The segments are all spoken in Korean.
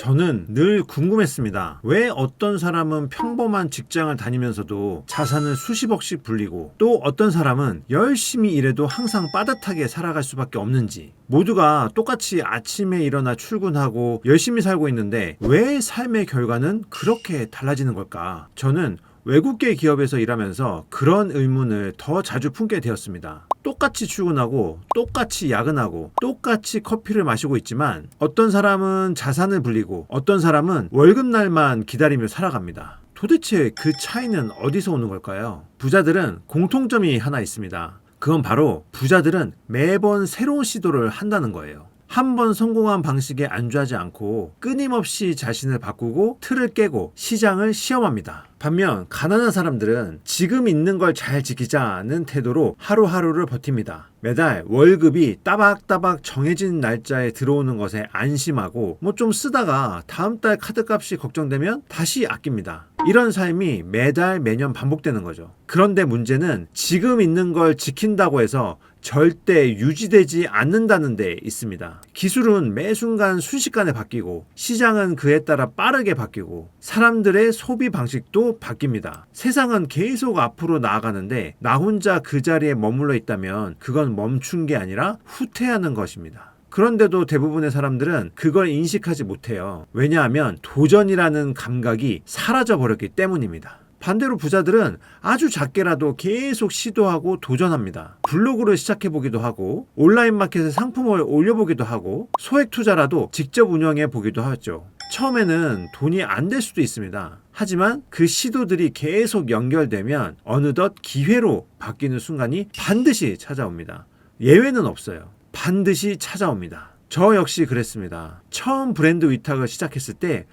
저는 늘 궁금했습니다. 왜 어떤 사람은 평범한 직장을 다니면서도 자산을 수십억씩 불리고 또 어떤 사람은 열심히 일해도 항상 빠듯하게 살아갈 수밖에 없는지. 모두가 똑같이 아침에 일어나 출근하고 열심히 살고 있는데 왜 삶의 결과는 그렇게 달라지는 걸까? 저는 외국계 기업에서 일하면서 그런 의문을 더 자주 품게 되었습니다. 똑같이 출근하고 똑같이 야근하고 똑같이 커피를 마시고 있지만 어떤 사람은 자산을 불리고 어떤 사람은 월급날만 기다리며 살아갑니다. 도대체 그 차이는 어디서 오는 걸까요? 부자들은 공통점이 하나 있습니다. 그건 바로 부자들은 매번 새로운 시도를 한다는 거예요. 한 번 성공한 방식에 안주하지 않고 끊임없이 자신을 바꾸고 틀을 깨고 시장을 시험합니다. 반면 가난한 사람들은 지금 있는 걸 잘 지키자는 태도로 하루하루를 버팁니다. 매달 월급이 따박따박 정해진 날짜에 들어오는 것에 안심하고 뭐 좀 쓰다가 다음 달 카드값이 걱정되면 다시 아낍니다. 이런 삶이 매달 매년 반복되는 거죠. 그런데 문제는 지금 있는 걸 지킨다고 해서 절대 유지되지 않는다는 데 있습니다. 기술은 매 순간 순식간에 바뀌고 시장은 그에 따라 빠르게 바뀌고 사람들의 소비 방식도 바뀝니다. 세상은 계속 앞으로 나아가는데 나 혼자 그 자리에 머물러 있다면 그건 멈춘 게 아니라 후퇴하는 것입니다. 그런데도 대부분의 사람들은 그걸 인식하지 못해요. 왜냐하면 도전이라는 감각이 사라져 버렸기 때문입니다. 반대로 부자들은 아주 작게라도 계속 시도하고 도전합니다. 블로그를 시작해보기도 하고 온라인 마켓에 상품을 올려보기도 하고 소액 투자라도 직접 운영해 보기도 하죠. 처음에는 돈이 안 될 수도 있습니다. 하지만 그 시도들이 계속 연결되면 어느덧 기회로 바뀌는 순간이 반드시 찾아옵니다. 예외는 없어요. 반드시 찾아옵니다. 저 역시 그랬습니다. 처음 브랜드 위탁을 시작했을 때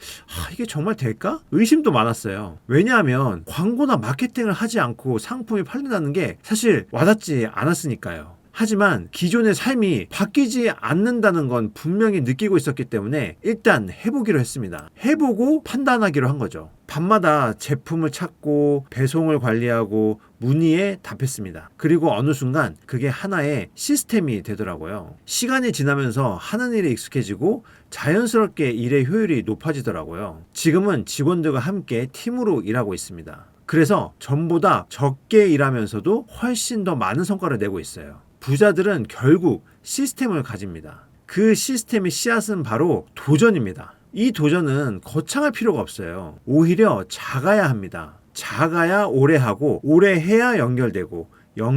이게 정말 될까? 의심도 많았어요. 왜냐하면 광고나 마케팅을 하지 않고 상품이 팔린다는 게 사실 와닿지 않았으니까요. 하지만 기존의 삶이 바뀌지 않는다는 건 분명히 느끼고 있었기 때문에 일단 해보기로 했습니다. 해보고 판단하기로 한 거죠. 밤마다 제품을 찾고 배송을 관리하고 문의에 답했습니다. 그리고 어느 순간 그게 하나의 시스템이 되더라고요. 시간이 지나면서 하는 일에 익숙해지고 자연스럽게 일의 효율이 높아지더라고요. 지금은 직원들과 함께 팀으로 일하고 있습니다. 그래서 전보다 적게 일하면서도 훨씬 더 많은 성과를 내고 있어요. 부자들은 결국 시스템을 가집니다. 그 시스템의 씨앗은 바로 도전입니다. 이 도전은 거창할 필요가 없어요. 오히려 작아야 합니다. 작아야 오래 하고 오래 해야 연결되고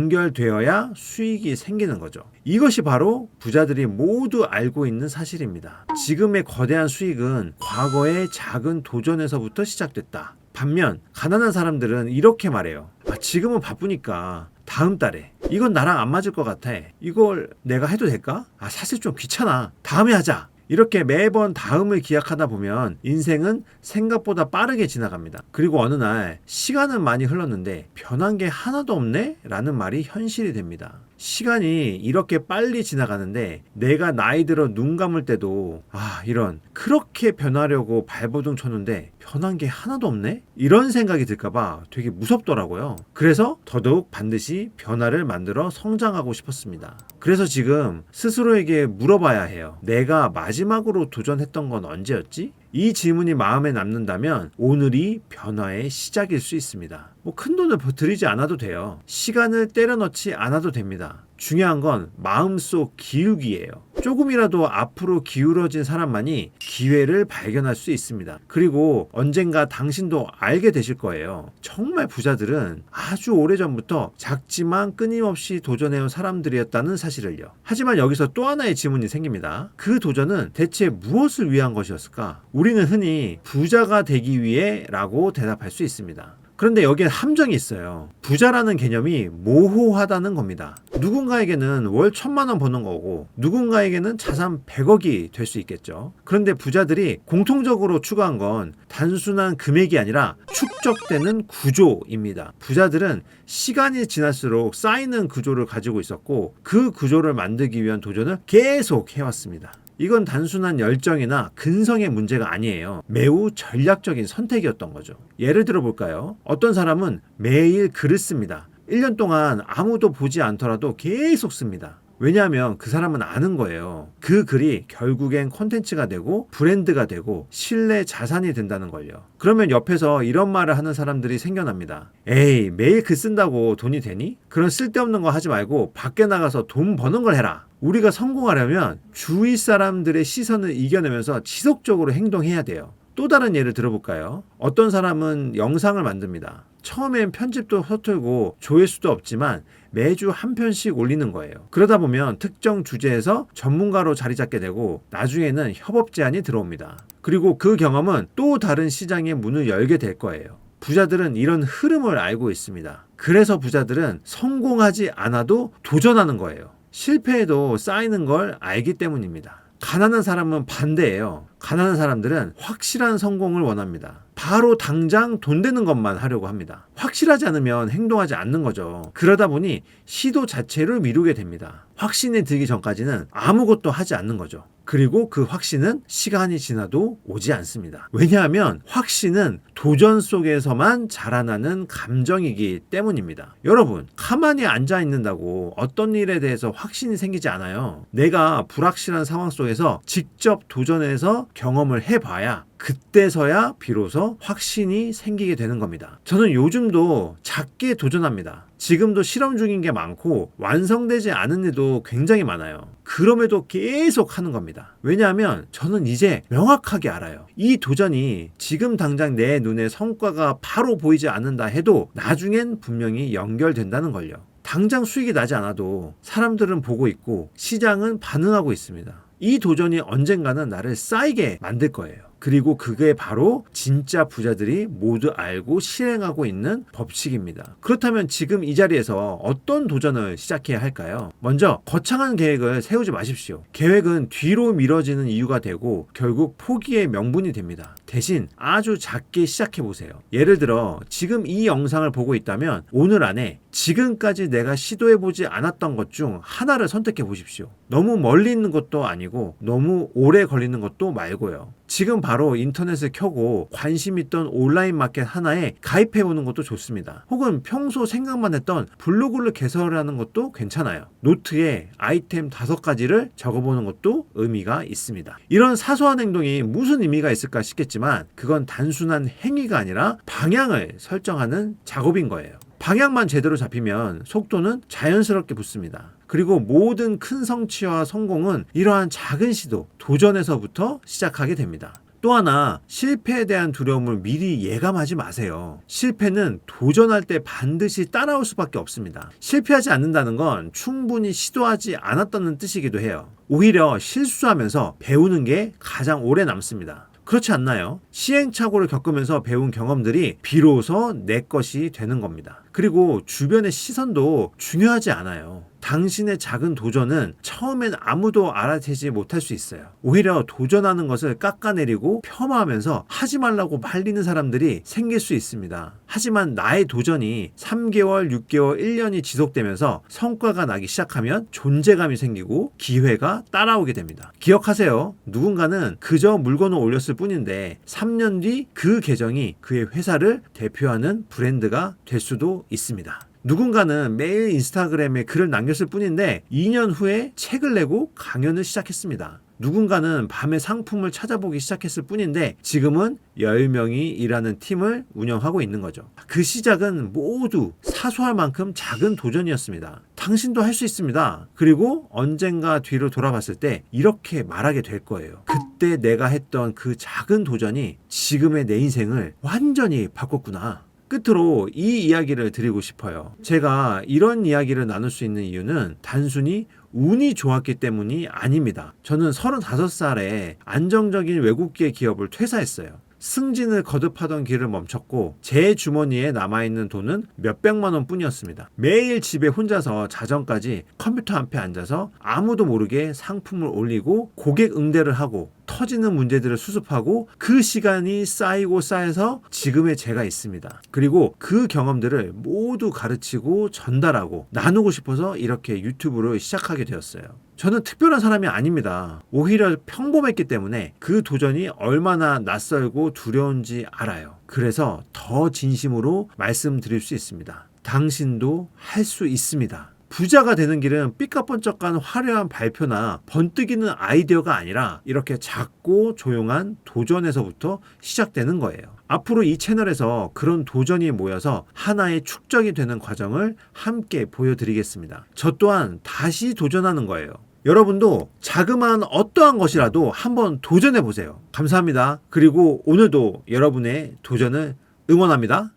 연결되어야 수익이 생기는 거죠. 이것이 바로 부자들이 모두 알고 있는 사실입니다. 지금의 거대한 수익은 과거의 작은 도전에서부터 시작됐다. 반면 가난한 사람들은 이렇게 말해요. 지금은 바쁘니까 다음 달에 이건 나랑 안 맞을 것 같아. 이걸 내가 해도 될까? 사실 좀 귀찮아. 다음에 하자. 이렇게 매번 다음을 기약하다 보면 인생은 생각보다 빠르게 지나갑니다. 그리고 어느 날 시간은 많이 흘렀는데 변한 게 하나도 없네? 라는 말이 현실이 됩니다. 시간이 이렇게 빨리 지나가는데 내가 나이 들어 눈 감을 때도 이런 그렇게 변하려고 발버둥 쳤는데 변한 게 하나도 없네? 이런 생각이 들까봐 되게 무섭더라고요. 그래서 더더욱 반드시 변화를 만들어 성장하고 싶었습니다. 그래서 지금 스스로에게 물어봐야 해요. 내가 마지막으로 도전했던 건 언제였지? 이 질문이 마음에 남는다면 오늘이 변화의 시작일 수 있습니다. 큰 돈을 들이지 않아도 돼요. 시간을 때려 넣지 않아도 됩니다. 중요한 건 마음속 기울기예요. 조금이라도 앞으로 기울어진 사람만이 기회를 발견할 수 있습니다. 그리고 언젠가 당신도 알게 되실 거예요. 정말 부자들은 아주 오래전부터 작지만 끊임없이 도전해온 사람들이었다는 사실을요. 하지만 여기서 또 하나의 질문이 생깁니다. 그 도전은 대체 무엇을 위한 것이었을까? 우리는 흔히 부자가 되기 위해 라고 대답할 수 있습니다. 그런데 여기에 함정이 있어요. 부자라는 개념이 모호하다는 겁니다. 누군가에게는 월 1,000만 원 버는 거고 누군가에게는 자산 100억이 될 수 있겠죠. 그런데 부자들이 공통적으로 추구한 건 단순한 금액이 아니라 축적되는 구조입니다. 부자들은 시간이 지날수록 쌓이는 구조를 가지고 있었고 그 구조를 만들기 위한 도전을 계속 해왔습니다. 이건 단순한 열정이나 근성의 문제가 아니에요. 매우 전략적인 선택이었던 거죠. 예를 들어 볼까요? 어떤 사람은 매일 글을 씁니다. 1년 동안 아무도 보지 않더라도 계속 씁니다. 왜냐하면 그 사람은 아는 거예요. 그 글이 결국엔 콘텐츠가 되고 브랜드가 되고 신뢰 자산이 된다는 걸요. 그러면 옆에서 이런 말을 하는 사람들이 생겨납니다. 에이, 매일 글 쓴다고 돈이 되니? 그런 쓸데없는 거 하지 말고 밖에 나가서 돈 버는 걸 해라. 우리가 성공하려면 주위 사람들의 시선을 이겨내면서 지속적으로 행동해야 돼요. 또 다른 예를 들어볼까요? 어떤 사람은 영상을 만듭니다. 처음엔 편집도 서툴고 조회수도 없지만 매주 한 편씩 올리는 거예요. 그러다 보면 특정 주제에서 전문가로 자리 잡게 되고 나중에는 협업 제안이 들어옵니다. 그리고 그 경험은 또 다른 시장의 문을 열게 될 거예요. 부자들은 이런 흐름을 알고 있습니다. 그래서 부자들은 성공하지 않아도 도전하는 거예요. 실패해도 쌓이는 걸 알기 때문입니다. 가난한 사람은 반대예요. 가난한 사람들은 확실한 성공을 원합니다. 바로 당장 돈 되는 것만 하려고 합니다. 확실하지 않으면 행동하지 않는 거죠. 그러다 보니 시도 자체를 미루게 됩니다. 확신이 들기 전까지는 아무것도 하지 않는 거죠. 그리고 그 확신은 시간이 지나도 오지 않습니다. 왜냐하면 확신은 도전 속에서만 자라나는 감정이기 때문입니다. 여러분, 가만히 앉아 있는다고 어떤 일에 대해서 확신이 생기지 않아요. 내가 불확실한 상황 속에서 직접 도전해서 경험을 해봐야 그때서야 비로소 확신이 생기게 되는 겁니다. 저는 요즘도 작게 도전합니다. 지금도 실험 중인 게 많고 완성되지 않은 일도 굉장히 많아요. 그럼에도 계속 하는 겁니다. 왜냐하면 저는 이제 명확하게 알아요. 이 도전이 지금 당장 내 눈에 성과가 바로 보이지 않는다 해도 나중엔 분명히 연결된다는 걸요. 당장 수익이 나지 않아도 사람들은 보고 있고 시장은 반응하고 있습니다. 이 도전이 언젠가는 나를 쌓이게 만들 거예요. 그리고 그게 바로 진짜 부자들이 모두 알고 실행하고 있는 법칙입니다. 그렇다면 지금 이 자리에서 어떤 도전을 시작해야 할까요? 먼저 거창한 계획을 세우지 마십시오. 계획은 뒤로 미뤄지는 이유가 되고 결국 포기의 명분이 됩니다. 대신 아주 작게 시작해보세요. 예를 들어 지금 이 영상을 보고 있다면 오늘 안에 지금까지 내가 시도해보지 않았던 것 중 하나를 선택해 보십시오. 너무 멀리 있는 것도 아니고 너무 오래 걸리는 것도 말고요. 지금 바로 인터넷을 켜고 관심 있던 온라인 마켓 하나에 가입해보는 것도 좋습니다. 혹은 평소 생각만 했던 블로그를 개설하는 것도 괜찮아요. 노트에 아이템 5가지를 적어보는 것도 의미가 있습니다. 이런 사소한 행동이 무슨 의미가 있을까 싶겠지만 그건 단순한 행위가 아니라 방향을 설정하는 작업인 거예요. 방향만 제대로 잡히면 속도는 자연스럽게 붙습니다. 그리고 모든 큰 성취와 성공은 이러한 작은 시도, 도전에서부터 시작하게 됩니다. 또 하나, 실패에 대한 두려움을 미리 예감하지 마세요. 실패는 도전할 때 반드시 따라올 수밖에 없습니다. 실패하지 않는다는 건 충분히 시도하지 않았다는 뜻이기도 해요. 오히려 실수하면서 배우는 게 가장 오래 남습니다. 그렇지 않나요? 시행착오를 겪으면서 배운 경험들이 비로소 내 것이 되는 겁니다. 그리고 주변의 시선도 중요하지 않아요. 당신의 작은 도전은 처음엔 아무도 알아채지 못할 수 있어요. 오히려 도전하는 것을 깎아내리고 폄하하면서 하지 말라고 말리는 사람들이 생길 수 있습니다. 하지만 나의 도전이 3개월, 6개월, 1년이 지속되면서 성과가 나기 시작하면 존재감이 생기고 기회가 따라오게 됩니다. 기억하세요. 누군가는 그저 물건을 올렸을 뿐인데 3년 뒤 그 계정이 그의 회사를 대표하는 브랜드가 될 수도 있습니다. 누군가는 매일 인스타그램에 글을 남겼을 뿐인데 2년 후에 책을 내고 강연을 시작했습니다. 누군가는 밤에 상품을 찾아보기 시작했을 뿐인데 지금은 10명이 일하는 팀을 운영하고 있는 거죠. 그 시작은 모두 사소할 만큼 작은 도전이었습니다. 당신도 할 수 있습니다. 그리고 언젠가 뒤로 돌아봤을 때 이렇게 말하게 될 거예요. 그때 내가 했던 그 작은 도전이 지금의 내 인생을 완전히 바꿨구나. 끝으로 이 이야기를 드리고 싶어요. 제가 이런 이야기를 나눌 수 있는 이유는 단순히 운이 좋았기 때문이 아닙니다. 저는 35살에 안정적인 외국계 기업을 퇴사했어요. 승진을 거듭하던 길을 멈췄고 제 주머니에 남아있는 돈은 몇백만 원 뿐이었습니다. 매일 집에 혼자서 자정까지 컴퓨터 앞에 앉아서 아무도 모르게 상품을 올리고 고객 응대를 하고 터지는 문제들을 수습하고 그 시간이 쌓이고 쌓여서 지금의 제가 있습니다. 그리고 그 경험들을 모두 가르치고 전달하고 나누고 싶어서 이렇게 유튜브를 시작하게 되었어요. 저는 특별한 사람이 아닙니다. 오히려 평범했기 때문에 그 도전이 얼마나 낯설고 두려운지 알아요. 그래서 더 진심으로 말씀드릴 수 있습니다. 당신도 할 수 있습니다. 부자가 되는 길은 삐까뻔쩍한 화려한 발표나 번뜩이는 아이디어가 아니라 이렇게 작고 조용한 도전에서부터 시작되는 거예요. 앞으로 이 채널에서 그런 도전이 모여서 하나의 축적이 되는 과정을 함께 보여드리겠습니다. 저 또한 다시 도전하는 거예요. 여러분도 자그마한 어떠한 것이라도 한번 도전해 보세요. 감사합니다. 그리고 오늘도 여러분의 도전을 응원합니다.